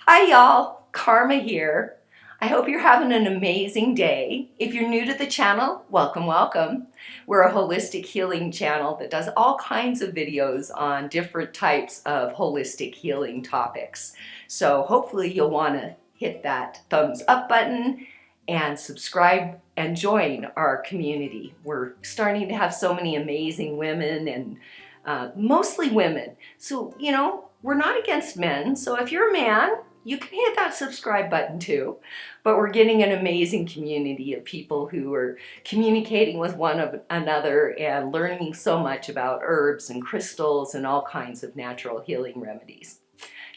Hi y'all, Karma here. I hope you're having an amazing day. If you're new to the channel, welcome, welcome. We're a holistic healing channel that does all kinds of videos on different types of holistic healing topics. So hopefully you'll want to hit that thumbs up button and subscribe and join our community. We're starting to have so many amazing women and mostly women. So, we're not against men. So if you're a man, you can hit that subscribe button too. But we're getting an amazing community of people who are communicating with one another and learning so much about herbs and crystals and all kinds of natural healing remedies.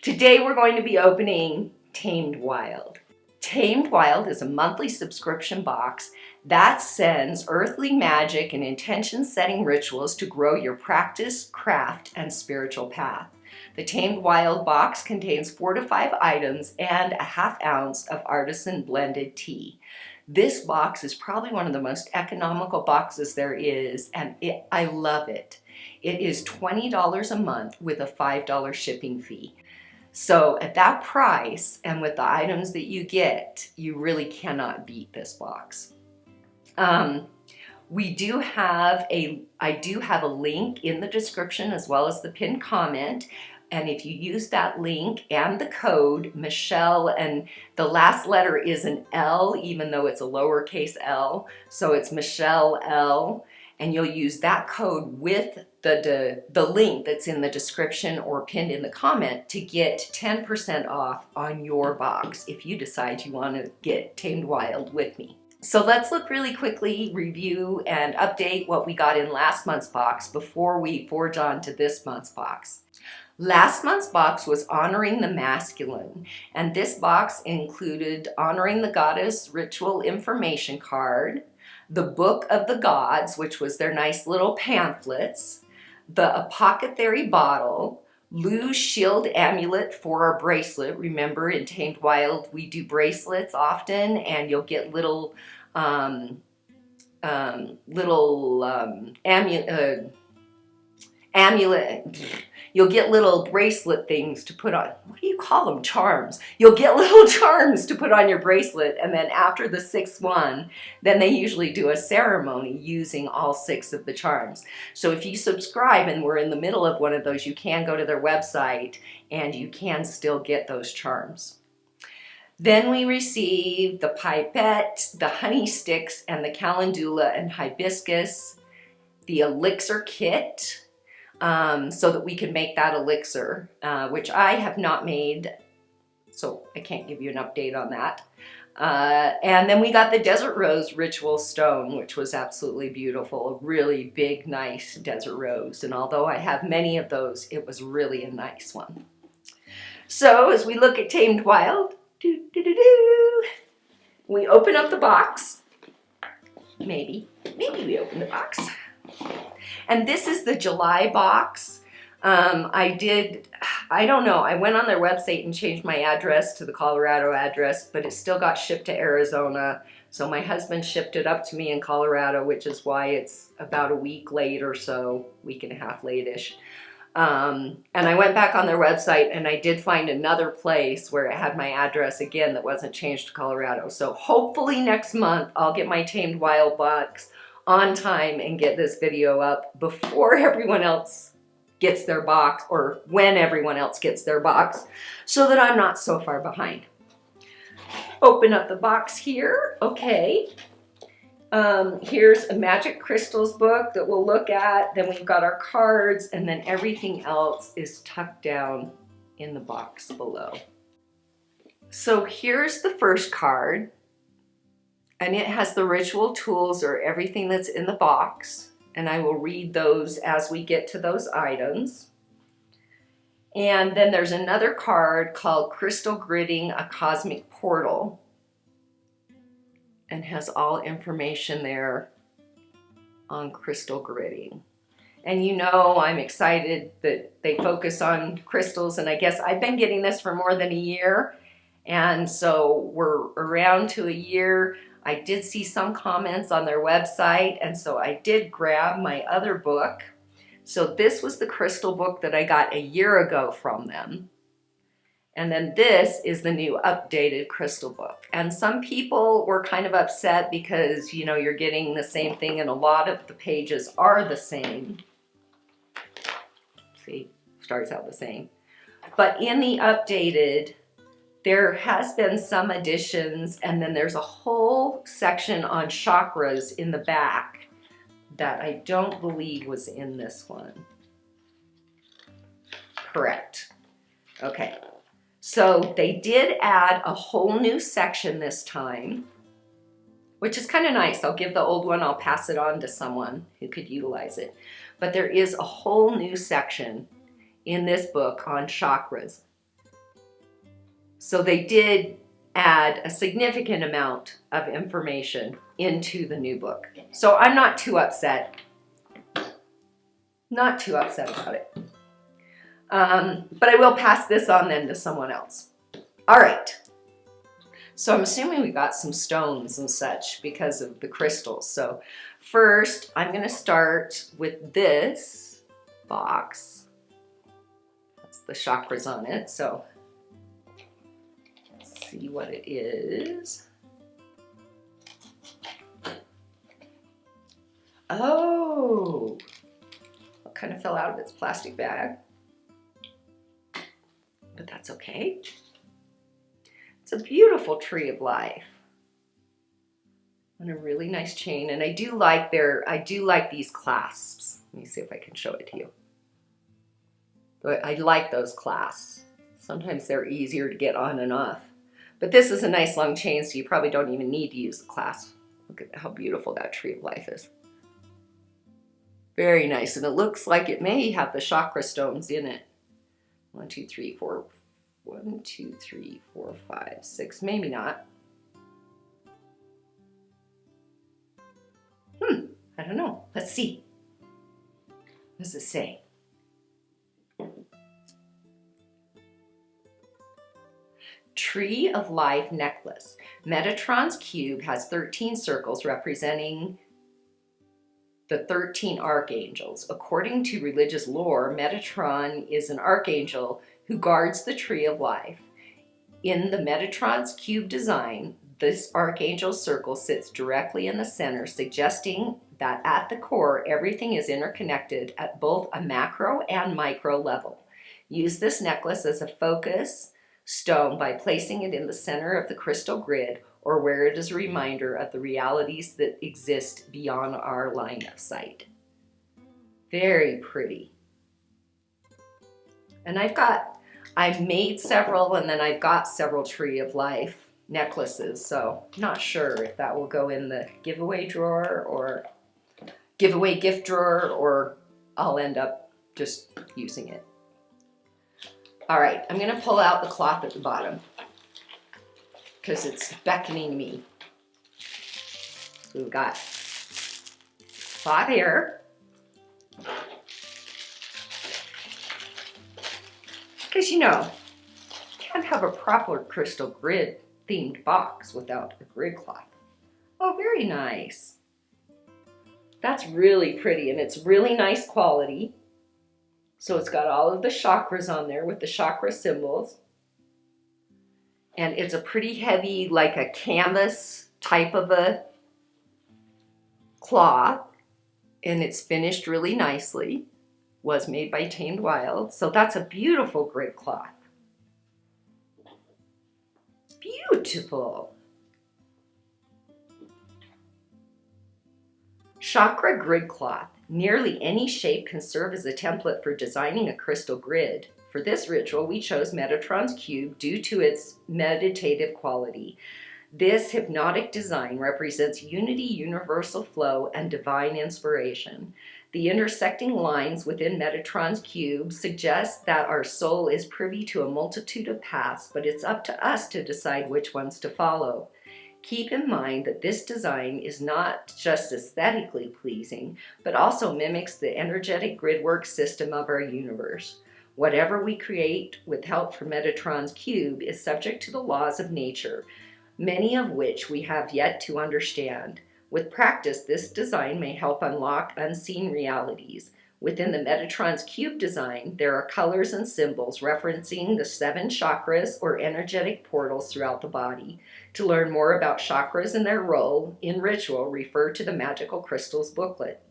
Today we're going to be opening Tamed Wild. Tamed Wild is a monthly subscription box that sends earthly magic and intention-setting rituals to grow your practice, craft, and spiritual path. The Tamed Wild box contains 4 to 5 items and a ½ ounce of Artisan blended tea. This box is probably one of the most economical boxes there is, and I love it. It is $20 a month with a $5 shipping fee. So at that price and with the items that you get, you really cannot beat this box. I do have a link in the description as well as the pinned comment. And if you use that link and the code Michellel, and the last letter is an L, even though it's a lowercase l, so it's Michellel, and you'll use that code with the link that's in the description or pinned in the comment to get 10% off on your box if you decide you want to get Tamed Wild with me. So let's look really quickly, review, and update what we got in last month's box before we forge on to this month's box. Last month's box was Honoring the Masculine, and this box included Honoring the Goddess Ritual Information Card, the Book of the Gods, which was their nice little pamphlets, the Apothecary Bottle, Lou's Shield Amulet for our bracelet. Remember, in Tamed Wild, we do bracelets often, and you'll get little amulet. You'll get little bracelet things to put on. What do you call them? Charms. You'll get little charms to put on your bracelet, and then after the 6th one, then they usually do a ceremony using all 6 of the charms. So if you subscribe and we're in the middle of one of those, you can go to their website and you can still get those charms. Then we received the pipette, the honey sticks, and the calendula and hibiscus, the elixir kit, so that we can make that elixir, which I have not made, so I can't give you an update on that. And then we got the Desert Rose Ritual Stone, which was absolutely beautiful, a really big, nice desert rose. And although I have many of those, it was really a nice one. So as we look at Tamed Wild, we open up the box. Maybe we open the box. And this is the July box. I don't know, I went on their website and changed my address to the Colorado address, but it still got shipped to Arizona. So my husband shipped it up to me in Colorado, which is why it's about a week late or so, week and a half late-ish. And I went back on their website and I did find another place where it had my address again that wasn't changed to Colorado. So hopefully next month I'll get my Tamed Wild box on time and get this video up before everyone else gets their box, or when everyone else gets their box, so that I'm not so far behind. Open up the box here. Okay. Here's a Magic Crystals book that we'll look at. Then we've got our cards, and then everything else is tucked down in the box below. So here's the first card. And it has the ritual tools, or everything that's in the box. And I will read those as we get to those items. And then there's another card called Crystal Gridding, a Cosmic Portal. And has all information there on crystal gridding. And you know I'm excited that they focus on crystals. And I guess I've been getting this for more than a year. And so we're around to a year. I did see some comments on their website, and so I did grab my other book. So this was the crystal book that I got a year ago from them. And then this is the new updated crystal book. And some people were kind of upset because, you know, you're getting the same thing and a lot of the pages are the same. See, starts out the same. But in the updated, there has been some additions, and then there's a whole section on chakras in the back that I don't believe was in this one. Correct. Okay. So they did add a whole new section this time, which is kind of nice. I'll give the old one, I'll pass it on to someone who could utilize it. But there is a whole new section in this book on chakras. So they did add a significant amount of information into the new book. So I'm not too upset. Not too upset about it. But I will pass this on then to someone else. All right. So I'm assuming we got some stones and such because of the crystals. So first, I'm going to start with this box. That's the chakras on it. So let's see what it is. Oh, it kind of fell out of its plastic bag. But that's okay. It's a beautiful tree of life. And a really nice chain. And I do like these clasps. Let me see if I can show it to you. But I like those clasps. Sometimes they're easier to get on and off. But this is a nice long chain, so you probably don't even need to use the clasp. Look at how beautiful that tree of life is. Very nice. And it looks like it may have the chakra stones in it. 1, 2, 3, 4. 1, 2, 3, 4, 5, 6. Maybe not. I don't know. Let's see. What does it say? Tree of Life necklace. Metatron's cube has 13 circles representing the 13 archangels. According to religious lore, Metatron is an archangel who guards the tree of life. In the Metatron's cube design, this archangel circle sits directly in the center, suggesting that at the core, everything is interconnected at both a macro and micro level. Use this necklace as a focus stone by placing it in the center of the crystal grid or where it is a reminder of the realities that exist beyond our line of sight. Very pretty. And I've made several, and then I've got several Tree of Life necklaces, so I'm not sure if that will go in the giveaway drawer or giveaway gift drawer, or I'll end up just using it. All right, I'm gonna pull out the cloth at the bottom because it's beckoning me. So we've got cloth here. Because you know, you can't have a proper crystal grid themed box without a grid cloth. Oh, very nice. That's really pretty, and it's really nice quality. So it's got all of the chakras on there with the chakra symbols. And it's a pretty heavy, like a canvas type of a cloth. And it's finished really nicely. Was made by Tamed Wild. So that's a beautiful grid cloth. Beautiful. Chakra grid cloth. Nearly any shape can serve as a template for designing a crystal grid. For this ritual, we chose Metatron's cube due to its meditative quality. This hypnotic design represents unity, universal flow, and divine inspiration. The intersecting lines within Metatron's cube suggest that our soul is privy to a multitude of paths, but it's up to us to decide which ones to follow. Keep in mind that this design is not just aesthetically pleasing, but also mimics the energetic gridwork system of our universe. Whatever we create with help from Metatron's cube is subject to the laws of nature, many of which we have yet to understand. With practice, this design may help unlock unseen realities. Within the Metatron's cube design, there are colors and symbols referencing the 7 chakras or energetic portals throughout the body. To learn more about chakras and their role in ritual, refer to the Magical Crystals booklet.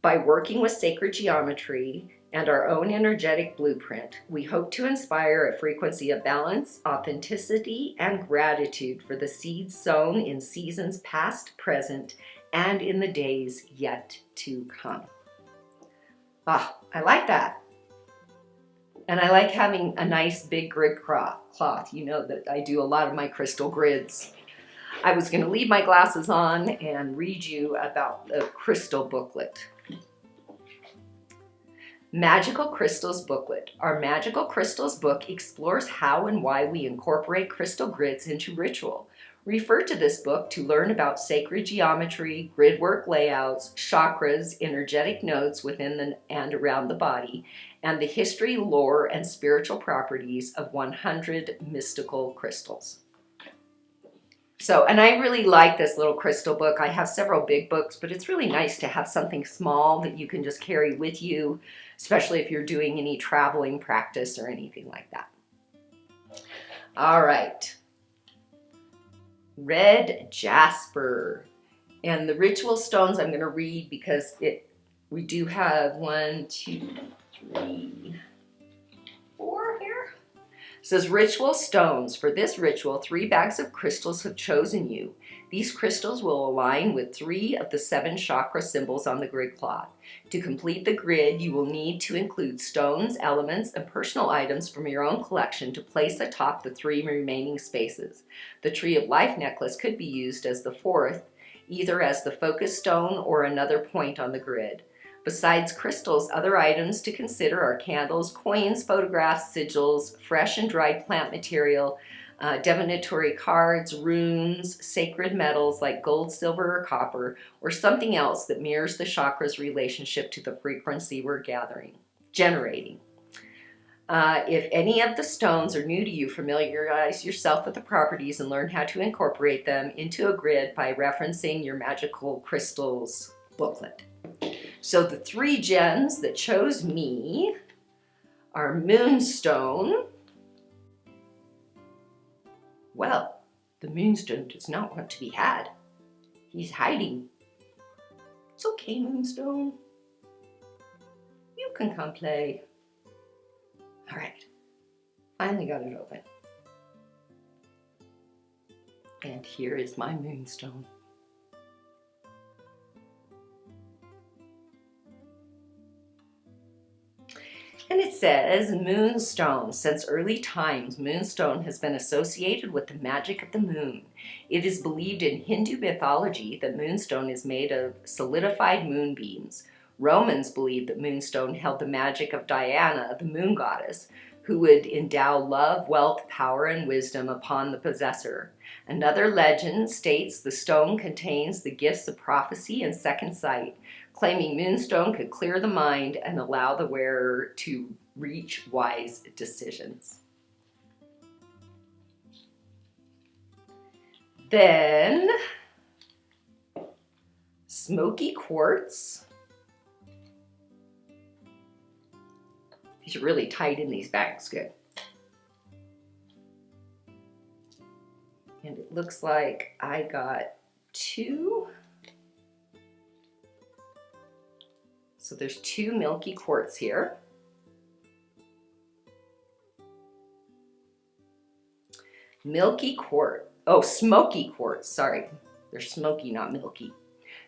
By working with sacred geometry and our own energetic blueprint, we hope to inspire a frequency of balance, authenticity, and gratitude for the seeds sown in seasons past, present, and in the days yet to come. Ah, I like that. And I like having a nice big grid cloth. You know that I do a lot of my crystal grids. I was going to leave my glasses on and read you about the crystal booklet. Magical Crystals Booklet. Our Magical Crystals book explores how and why we incorporate crystal grids into ritual. Refer to this book to learn about sacred geometry, grid work layouts, chakras, energetic nodes within and around the body, and the history, lore, and spiritual properties of 100 mystical crystals. So, and I really like this little crystal book. I have several big books, but it's really nice to have something small that you can just carry with you, especially if you're doing any traveling practice or anything like that. All right. Red Jasper. And the ritual stones I'm going to read because we do have 1, 2, 3, 4 here. It says ritual stones. For this ritual, 3 bags of crystals have chosen you. These crystals will align with 3 of the 7 chakra symbols on the grid cloth. To complete the grid, you will need to include stones, elements, and personal items from your own collection to place atop the 3 remaining spaces. The Tree of Life necklace could be used as the 4th, either as the focus stone or another point on the grid. Besides crystals, other items to consider are candles, coins, photographs, sigils, fresh and dried plant material, divinatory cards, runes, sacred metals like gold, silver, or copper, or something else that mirrors the chakra's relationship to the frequency we're generating. If any of the stones are new to you, familiarize yourself with the properties and learn how to incorporate them into a grid by referencing your Magical Crystals booklet. So the 3 gems that chose me are Moonstone. Well, the Moonstone does not want to be had. He's hiding. It's okay, Moonstone. You can come play. All right. Finally got it open. And here is my Moonstone. And it says, Moonstone. Since early times, Moonstone has been associated with the magic of the moon. It is believed in Hindu mythology that Moonstone is made of solidified moonbeams. Romans believed that Moonstone held the magic of Diana, the moon goddess, who would endow love, wealth, power, and wisdom upon the possessor. Another legend states the stone contains the gifts of prophecy and second sight, claiming Moonstone could clear the mind and allow the wearer to reach wise decisions. Then, Smokey Quartz. These are really tight in these bags, good. And it looks like I got 2. So there's 2 milky quartz here. Milky quartz. Oh, smoky quartz. Sorry. They're smoky, not milky.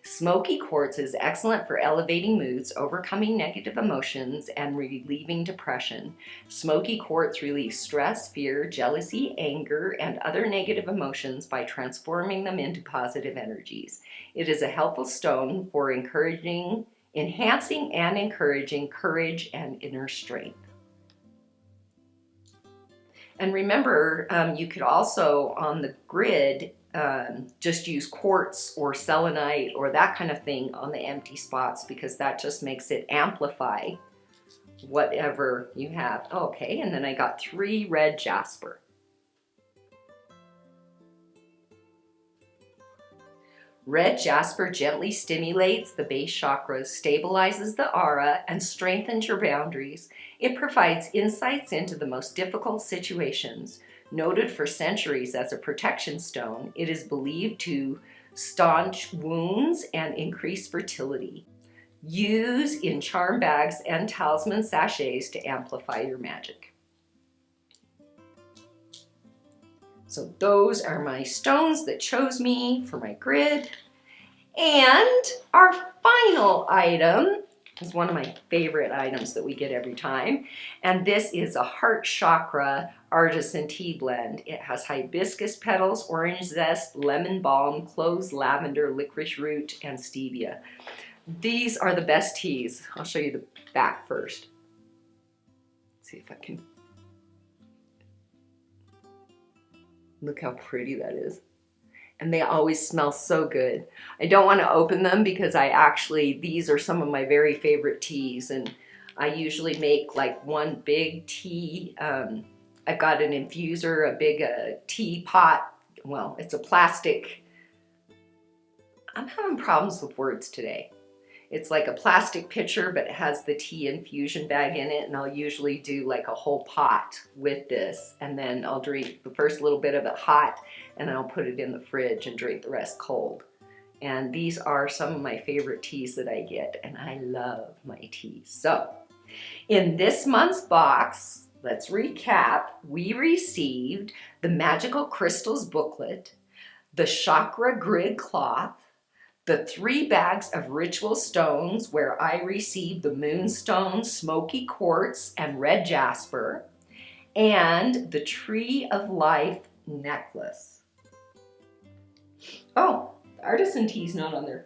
Smoky quartz is excellent for elevating moods, overcoming negative emotions, and relieving depression. Smoky quartz relieves stress, fear, jealousy, anger, and other negative emotions by transforming them into positive energies. It is a helpful stone for enhancing and encouraging courage and inner strength. And remember, you could also, on the grid, just use quartz or selenite or that kind of thing on the empty spots, because that just makes it amplify whatever you have. Okay, and then I got 3 red jasper. Red Jasper gently stimulates the base chakras, stabilizes the aura, and strengthens your boundaries. It provides insights into the most difficult situations. Noted for centuries as a protection stone, it is believed to staunch wounds and increase fertility. Use in charm bags and talisman sachets to amplify your magic. So those are my stones that chose me for my grid. And our final item is one of my favorite items that we get every time. And this is a Heart Chakra Artisan tea blend. It has hibiscus petals, orange zest, lemon balm, cloves, lavender, licorice root, and stevia. These are the best teas. I'll show you the back first. Let's see if I can. Look how pretty that is. And they always smell so good. I don't want to open them because these are some of my very favorite teas, and I usually make like one big tea. I've got an infuser, a big teapot. Well, it's a plastic. I'm having problems with words today. It's like a plastic pitcher, but it has the tea infusion bag in it, and I'll usually do like a whole pot with this, and then I'll drink the first little bit of it hot, and then I'll put it in the fridge and drink the rest cold. And these are some of my favorite teas that I get, and I love my teas. So, in this month's box, let's recap. We received the Magical Crystals booklet, the Chakra grid cloth, the 3 bags of ritual stones where I received the Moonstone, Smokey Quartz, and Red Jasper, and the Tree of Life necklace. Oh, the Artisan tea's not on there.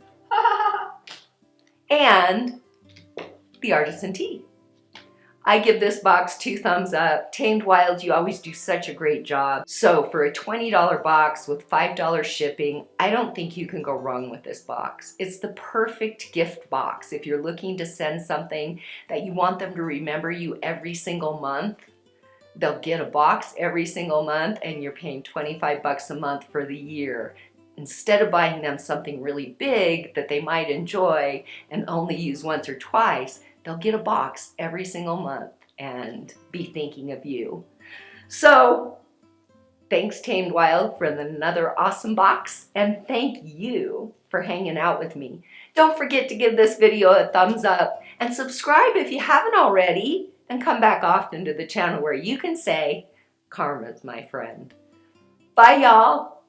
And the Artisan tea. I give this box 2 thumbs up. Tamed Wild, you always do such a great job. So for a $20 box with $5 shipping, I don't think you can go wrong with this box. It's the perfect gift box if you're looking to send something that you want them to remember you every single month. They'll get a box every single month, and you're paying 25 bucks a month for the year. Instead of buying them something really big that they might enjoy and only use once or twice, they'll get a box every single month and be thinking of you. So, thanks Tamed Wild for another awesome box, and thank you for hanging out with me. Don't forget to give this video a thumbs up and subscribe if you haven't already, and come back often to the channel where you can say, Karma's my friend. Bye y'all.